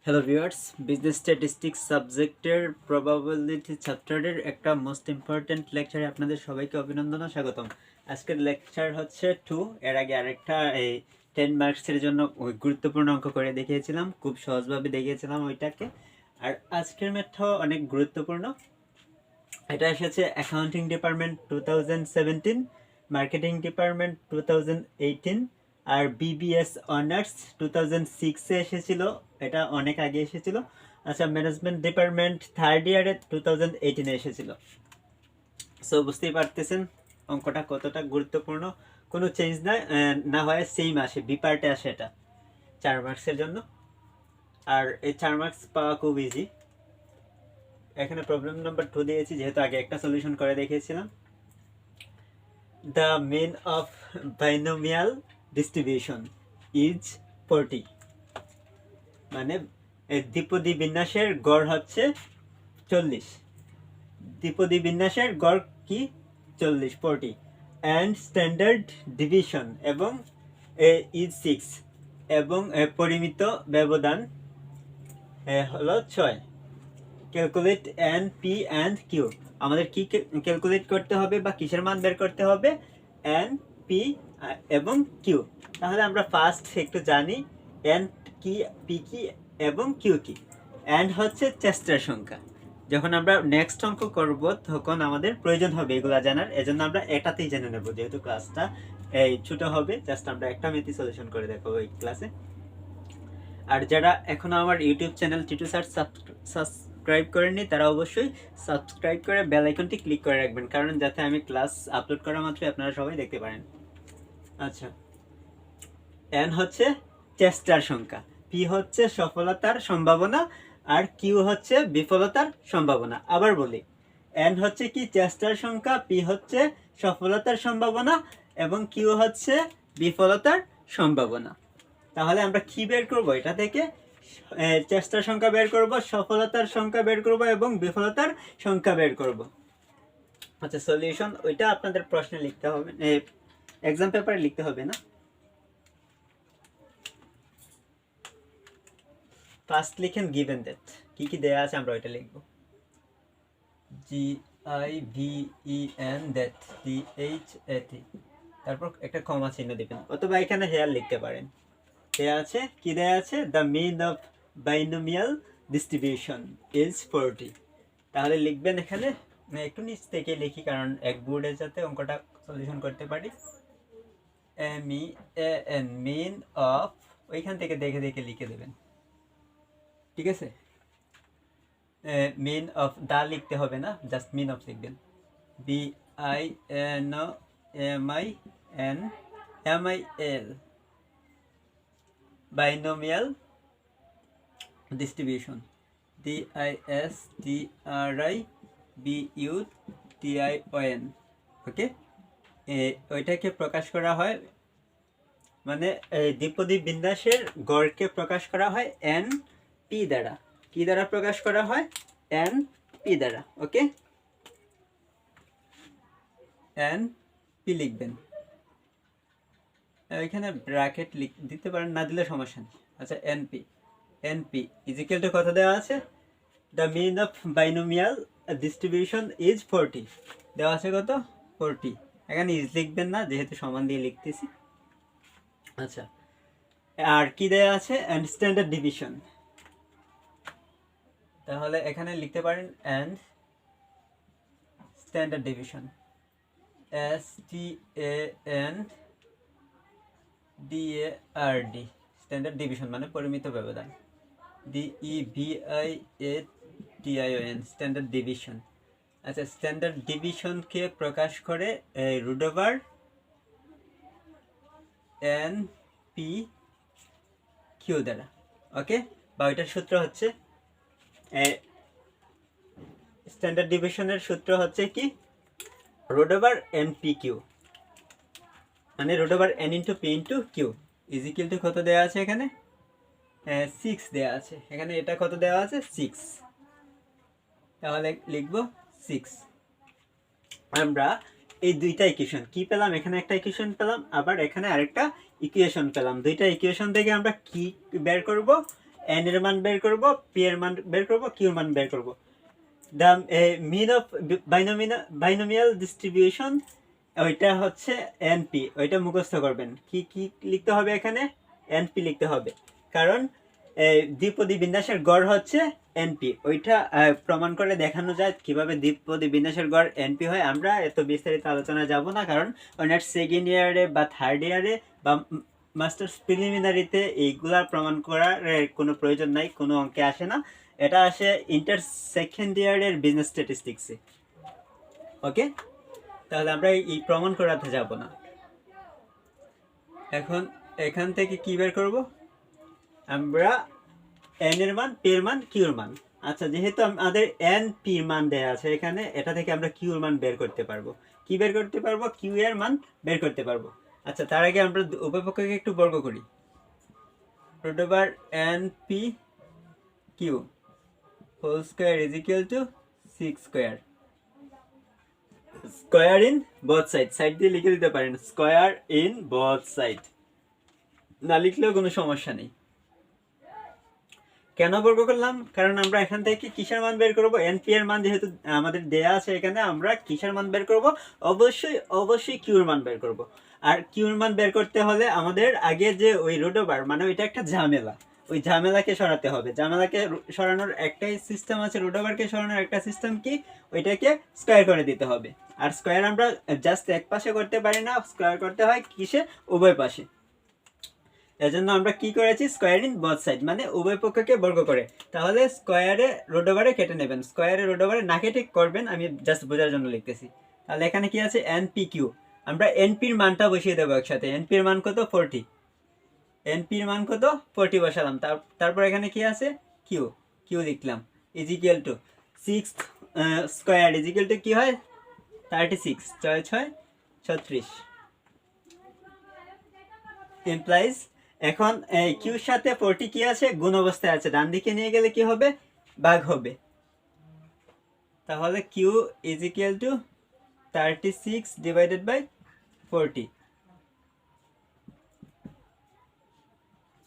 Hello viewers, business statistics সাবজেক্টের probability চ্যাপ্টারের একটা মোস্ট ইম্পর্ট্যান্ট লেকচারে আপনাদের সবাইকে অভিনন্দন ও স্বাগতম। আজকের লেকচার হচ্ছে 2। এর আগে আরেকটা এই 10 মার্কসের জন্য গুরুত্বপূর্ণ অঙ্ক করে দেখিয়েছিলাম, খুব সহজভাবে দেখিয়েছিলাম ওইটাকে। আর আজকের ম্যাথটাও অনেক গুরুত্বপূর্ণ। এটা এসেছে অ্যাকাউন্টিং ডিপার্টমেন্ট 2017, মার্কেটিং ডিপার্টমেন্ট 2018, আর বিবিএস অনার্স 2006-এ এসেছিল, এটা অনেক আগে এসেছিল। আচ্ছা, ম্যানেজমেন্ট ডিপার্টমেন্ট থার্ড ইয়ারে 2018-এ এসেছিল। সো বুঝতেই পারতেছেন অঙ্কটা কতটা গুরুত্বপূর্ণ। কোনো চেঞ্জ না হয় সেম আসে, বি পার্টে আসে এটা 4 মার্কসের জন্য। আর এই 4 মার্কস পাওয়া খুব ইজি। এখানে প্রবলেম নাম্বার 2 দিয়েছি, যেহেতু আগে একটা সলিউশন করে দেখিয়েছিলাম। The mean of binomial distribution is 40, মানে দ্বিপদী বিন্যাসের গড় হচ্ছে 40। দ্বিপদী বিন্যাসের গড় কি 40, 40। অ্যান্ড স্ট্যান্ডার্ড ডিভিশন এবং ইজ 6, এবং পরিমিত ব্যবধান হলো 6। Calculate N P and Q. আমাদের কি ক্যালকুলেট করতে হবে বা কিসের মান বের করতে হবে? এন, পি এবং কিউ। তাহলে আমরা ফার্স্ট একটু জানি এন কি, পি কি এবং কিউ কি। এন হচ্ছে চেষ্টার সংখ্যা। যখন আমরা নেক্সট অঙ্ক করব তখন আমাদের প্রয়োজন হবে এগুলা জানার, এজন্য আমরা এটাতেই জেনে নেব, যেহেতু ক্লাসটা এই ছোট হবে। জাস্ট আমরা একটা মেথি সলিউশন করে দেখাবো এই ক্লাসে। আর যারা এখনো আমার YouTube channel Titu sir subscribe করেননি, তারা অবশ্যই সাবস্ক্রাইব করে বেল আইকনটি ক্লিক করে রাখবেন, কারণ যাতে আমি ক্লাস আপলোড করা মাত্রই আপনারা সবাই দেখতে পারেন। আচ্ছা, এন হচ্ছে চেষ্টার সংখ্যা, পি হচ্ছে সফলতার সম্ভাবনা, আর কিউ হচ্ছে বিফলতার সম্ভাবনা। আবার বলি, এন হচ্ছে কি চেষ্টার সংখ্যা, পি হচ্ছে সফলতার সম্ভাবনা, এবং কিউ হচ্ছে বিফলতার সম্ভাবনা। তাহলে আমরা কি বের করব? এটা থেকে চেষ্টার সংখ্যা বের করব, সফলতার সংখ্যা বের করব এবং বিফলতার সংখ্যা বের করব। আচ্ছা, সলিউশন ওইটা আপনাদের প্রশ্নে লিখতে হবে, এক্সাম পেপারে লিখতে হবে না। ফার্স্ট লিখেন গিভেন দ্যাট, কি কি দেয়া আছে আমরা ওইটা লিখব। GIVEN দ্যাট, DHAT, তারপর একটা কমা চিহ্ন দিবেন, অথবা এখানে হেয়ার লিখতে পারেন। দেয়া আছে কি দেয়া আছে? The mean of binomial distribution is 40। তাহলে লিখবেন এখানে, একটু নিচ থেকে লিখি কারণ এক বোর্ডে যাতে অঙ্কটা সলিউশন করতে পারি। MEAN, মিন অফ, ওইখান থেকে দেখে দেখে লিখে দেবেন, ঠিক আছে? মিন অফ, দা লিখতে হবে না, জাস্ট মিন অফ লিখবেন। BINOMIAL, বাইনোমিয়াল ডিস্ট্রিবিউশন, DISTRIBUTION, ওকে? ওইটাকে প্রকাশ করা হয়, মানে দ্বিপদী বিন্যাসের গড়কে প্রকাশ করা হয় এন পি দ্বারা। কি দ্বারা প্রকাশ করা হয়? এন পি দ্বারা, ওকে? এন পি লিখবেন, এখানে ব্র্যাকেট দিতে পারেন, না দিলে সমস্যা নেই। আচ্ছা, এনপি ইজিক্যাল টু কত দেওয়া আছে? The mean of binomial distribution is 40, দেওয়া আছে কত? 40। এখানে ইজ লিখবেন না, যেহেতু সমান দিয়ে লিখতেছি। আচ্ছা, আর কি দেওয়া আছে? অ্যান্ড স্ট্যান্ডার্ড ডিভিশন, তাহলে এখানে লিখতে পারেন and standard division, STANDARD, standard division মানে পরিমিত ব্যবধান, DEVIATION, স্ট্যান্ডার্ড ডিভিশন। আচ্ছা, স্ট্যান্ডার্ড ডিভিশনকে প্রকাশ করে root over N P Q দ্বারা, ওকে? বা ওইটার সূত্র হচ্ছে, স্ট্যান্ডার্ড ডিভিশনের সূত্র হচ্ছে কি? Root over N P Q, মানে root over N into P into Q is equal to কত দেওয়া আছে এখানে? 6 দেওয়া আছে এখানে। এটা কত দেওয়া আছে? 6। তাহলে লিখবো 6। আমরা এই দুইটা ইকুয়েশন কি পেলাম? এখানে একটা ইকুয়েশন পেলাম, আবার এখানে আরেকটা ইকুয়েশন পেলাম। দুইটা ইকুয়েশন থেকে আমরা কি বের করব? এন এর মান বের করব, পি এর মান বের করব, কিউর মান বের করব। The mean of binomial distribution, ওইটা হচ্ছে এনপি, ওইটা মুখস্থ করবেন। কি কি লিখতে হবে এখানে? এনপি লিখতে হবে, কারণ দ্বিপদী বিন্যাসের গড় হচ্ছে এনপি। ওইটা প্রমাণ করে দেখানো যায় কিভাবে দ্বিপদী বিন্যাসের গড় এনপি হয়। আমরা এত বিস্তারিত আলোচনা যাব না, কারণ অনেক সেকেন্ড ইয়ারে বা থার্ড ইয়ারে বা মাস্টার্স প্রিলিমিনারিতে এইগুলা প্রমাণ করার কোনো প্রয়োজন নাই, কোনো অঙ্কে আসে না। এটা আসে ইন্টার সেকেন্ড ইয়ারের বিজনেস স্ট্যাটিস্টিক্সে। ওকে, তাহলে আমরা এই প্রমাণ করাতে যাব না। এখন এখান থেকে কি বের করব? আমরা এন এর মান, পি এর মান, কিউর মান। আচ্ছা, যেহেতু আমাদের এন পি মান দেয়া আছে এখানে, এটা থেকে আমরা কিউর মান বের করতে পারবো। কি বের করতে পারবো? কিউ এর মান বের করতে পারবো। আচ্ছা, তার আগে আমরা উভয়পক্ষকে একটু বর্গ করি। Root over N P Q whole square is equal to 6 square. Square in both side, side দিয়ে লিখে দিতে পারেন স্কোয়ার ইন বোথ সাইড, না লিখলেও কোনো সমস্যা নেই। কেন বর্গ করলাম? কারণ আমরা এখান থেকে কিসের মান বের করব? এনপি এর মান যেহেতু আমাদের দেয়া আছে এখানে, আমরা কিসের মান বের করব? অবশ্যই কিউর মান বের করব। আর কিউর মান বের করতে হলে আমাদের আগে যে ওই রুট ওভার, মানে ওইটা একটা ঝামেলা, ওই ঝামেলাকে সরাতে হবে। ঝামেলাকে সরানোর একটাই সিস্টেম আছে, রুট ওভারকে সরানোর একটা সিস্টেম কি? ওইটাকে স্কোয়ার করে দিতে হবে। আর স্কোয়ার আমরা জাস্ট এক পাশে করতে পারি না, স্কোয়ার করতে হয় কিসে? উভয় পাশে। এজন্য আমরা কি করেছি? স্কোয়ার ইন বোথ সাইড, মানে উভয় পক্ষকে বর্গ করে। তাহলে স্কোয়ারে রুট ওভারে কেটে নেবেন, স্কোয়ারে রুট ওভারে না কেটে করবেন, আমি জাস্ট বোঝার জন্য লিখতেছি। তাহলে এখানে কি আছে? NP Q. আমরা এনপির মানটা বসিয়ে দেবো একসাথে। এনপির মান কত? 40। এনপির মান কত? 40 বসালাম। তারপর এখানে কি আছে? কিউ। কিউ লিখলাম is equal to 6 square is equal two কি হয়? 36, 6 6 36 ইমপ্লাইজ। এখন কিউর সাথে 40 কি আছে? গুণ অবস্থায় আছে, ডান দিকে নিয়ে গেলে কি হবে? ভাগ হবে। তাহলে Q is equal to 36 divided by 40।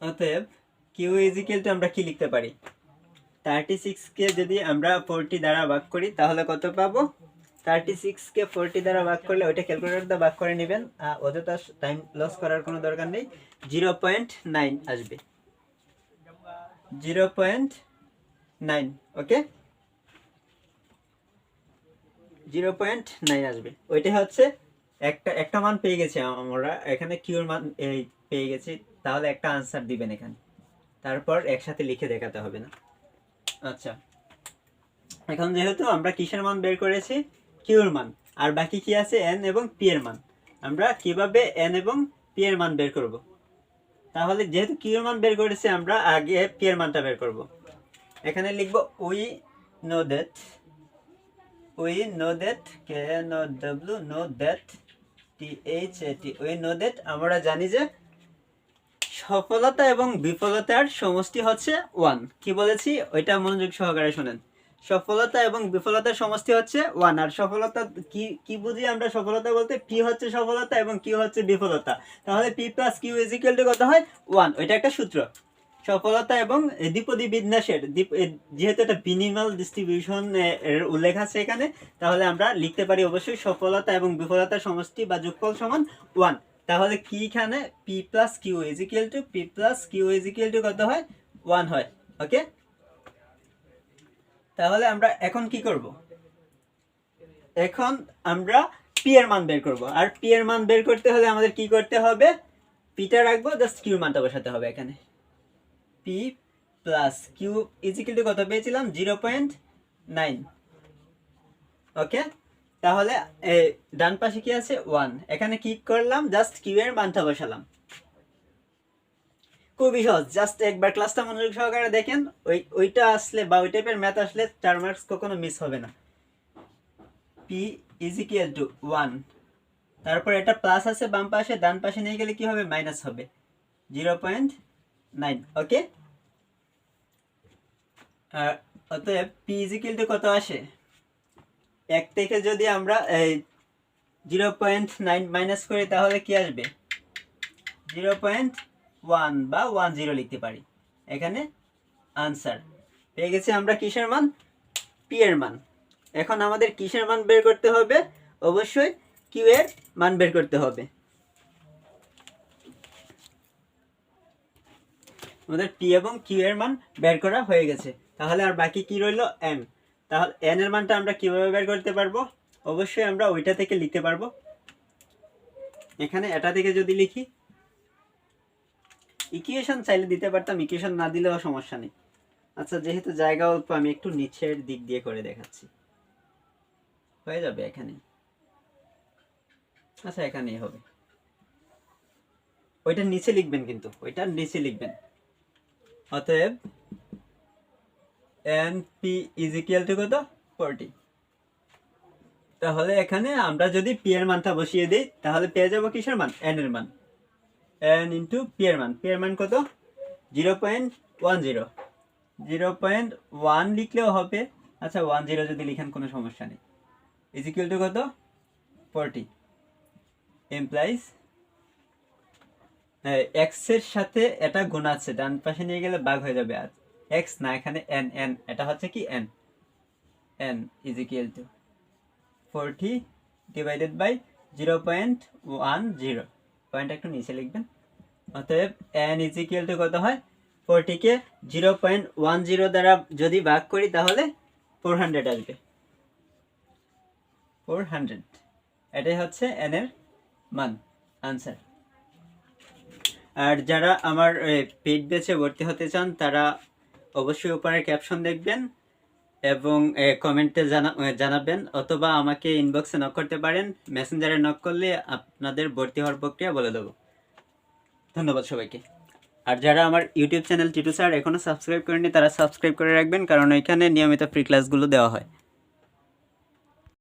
অতএব কিউ ইজ ইকুয়াল টু আমরা কি লিখতে পারি? 36 কে যদি আমরা 40 দ্বারা ভাগ করি তাহলে কত পাবো? 36 কে 40 দ্বারা ভাগ করলে, ওইটা ক্যালকুলেটর দিয়ে ভাগ করে নেবেন, অযথা টাইম লস করার কোনো দরকার নেই। 0.9 আসবে, 0.9। ওকে, 0.9 আসবে। ওইটাই হচ্ছে একটা মান পেয়ে গেছি আমরা এখানে, কিউর মান পেয়ে গেছি। তাহলে একটা আনসার দিবেন এখানে, তারপর একসাথে লিখে দেখাতে হবে না। আচ্ছা, এখন যেহেতু আমরা কিসের মান বের করেছি? কিউর মান। আর বাকি কি আছে? এন এবং পি এর মান। আমরা কিভাবে এন এবং পি এর মান বের করব? তাহলে যেহেতু কিউর মান বের করেছি, আমরা আগে পি এর মানটা বের করব। এখানে লিখব we know that, K know W know that, T H A T, we know that, আমরা জানি যে সফলতা এবং বিফলতার সমষ্টি হচ্ছে 1। কি বলেছি? ওইটা মনোযোগ সহকারে শোনেন। সফলতা এবং বিফলতার সমষ্টি হচ্ছে 1। আর সফলতা কি কি বুঝি আমরা? সফলতা বলতে পি হচ্ছে সফলতা এবং কিউ হচ্ছে বিফলতা। তাহলে P plus Q is equal to কত হয়? 1। ওইটা একটা সূত্র। সফলতা এবং দ্বিপদী বিন্যাসের, যেহেতু এটা মিনিমাল ডিস্ট্রিবিউশন এর উল্লেখ আছে এখানে, তাহলে আমরা লিখতে পারি অবশ্যই সফলতা এবং বিফলতার সমষ্টি বা যোগফল সমান 1। তাহলে কি এখানে P plus Q is equal to, P plus Q is equal to কত হয়? 1 হয়। ওকে, তাহলে আমরা এখন কি করব? এখন আমরা পি এর মান বের করব। আর পি এর মান বের করতে হলে আমাদের কি করতে হবে? পিটা রাখবো, জাস্ট কিউর মানটা বসাতে হবে এখানে। P plus Q is equal to কত পেয়েছিলাম? 0.9। ওকে, তাহলে ডান পাশে কি আছে? 1। এখানে কি করলাম? জাস্ট কিউ এর মানটা বসালাম। খুবই সহজ, জাস্ট একবার ক্লাসটা মনোযোগ সহকারে দেখেন। ওইটা আসলে বা ওই টাইপের ম্যাথ আসলে 4 মার্কস কখনো মিস হবে না। পি ইজ ইকুয়াল টু 1, তারপর এটা প্লাস আছে বাম পাশে, ডান পাশে নিয়ে গেলে কি হবে? মাইনাস হবে, 0.9। ওকে, অতএব পি ইজ ইকুয়াল টু কত আসে? 1 থেকে যদি আমরা 0.9 মাইনাস করি তাহলে কি আসবে? 0.1 বা 10 লিখতে পারি এখানে। আনসার। পেয়ে গেছি আমরা কিসের মান? পি এর মান। এখন আমাদের কিসের মান বের করতে হবে? অবশ্যই কিউ এর মান বের করতে হবে। আমাদের পি এবং কিউ এর মান বের করা হয়ে গেছে, তাহলে আর বাকি কি রইল? এন। তাহলে এন এর মানটা আমরা কিভাবে বের করতে পারবো? অবশ্যই আমরা ওইটা থেকে লিখতে পারবো। এখানে এটা থেকে যদি লিখি, ইকুয়েশন চাইলে দিতে পারতাম, ইকুয়েশন না দিলেও সমস্যা নেই। আচ্ছা, যেহেতু জায়গা অল্প আমি একটু নিচের দিক দিয়ে করে দেখাচ্ছি, হয়ে যাবে এখানে। আচ্ছা, এখানেই হবে। ওইটার নিচে লিখবেন, কিন্তু ওইটার নিচে লিখবেন। অতএব N P is equal to কত? 40। তাহলে এখানে আমরা যদি পি এর মানটা বসিয়ে দিই, তাহলে পেয়ে যাবো কিসের মান? এন এর মান। এন ইন্টু পি এর মান। পি এর মান কত? 0.10। 0.1 লিখলেও হবে। আচ্ছা, 10 যদি লিখেন কোনো সমস্যা নেই। ইজ ইকুয়াল টু কত? 40। এমপ্লাইজ এক্স এর সাথে এটা গুণ আছে, ডান পাশে নিয়ে গেলে ভাগ হয়ে যাবে। আর এক্স না, এখানে এন। এন এটা হচ্ছে কি? N. N is equal to 40 divided by 0.10। Point একটু নিচে লিখবেন। অতএব এন ইজ ইকুয়াল টু কত হয়? 40কে 0.10 দ্বারা যদি ভাগ করি তাহলে 400 আসবে। 400, এটাই হচ্ছে এন এর মান, আনসার। আর যারা আমার পেইড ব্যাচে ভর্তি হতে চান তারা অবশ্যই উপরের ক্যাপশন দেখবেন এবং কমেন্টে জানাবেন, অথবা আমাকে ইনবক্সে নক করতে পারেন। মেসেঞ্জারে নক করলে আপনাদের ভর্তি হওয়ার প্রক্রিয়া বলে দেবো। ধন্যবাদ সবাইকে। আর যারা আমার ইউটিউব চ্যানেল টিটু স্যার এখনও সাবস্ক্রাইব করেনি তারা সাবস্ক্রাইব করে রাখবেন, কারণ এখানে নিয়মিত ফ্রি ক্লাসগুলো দেওয়া হয়।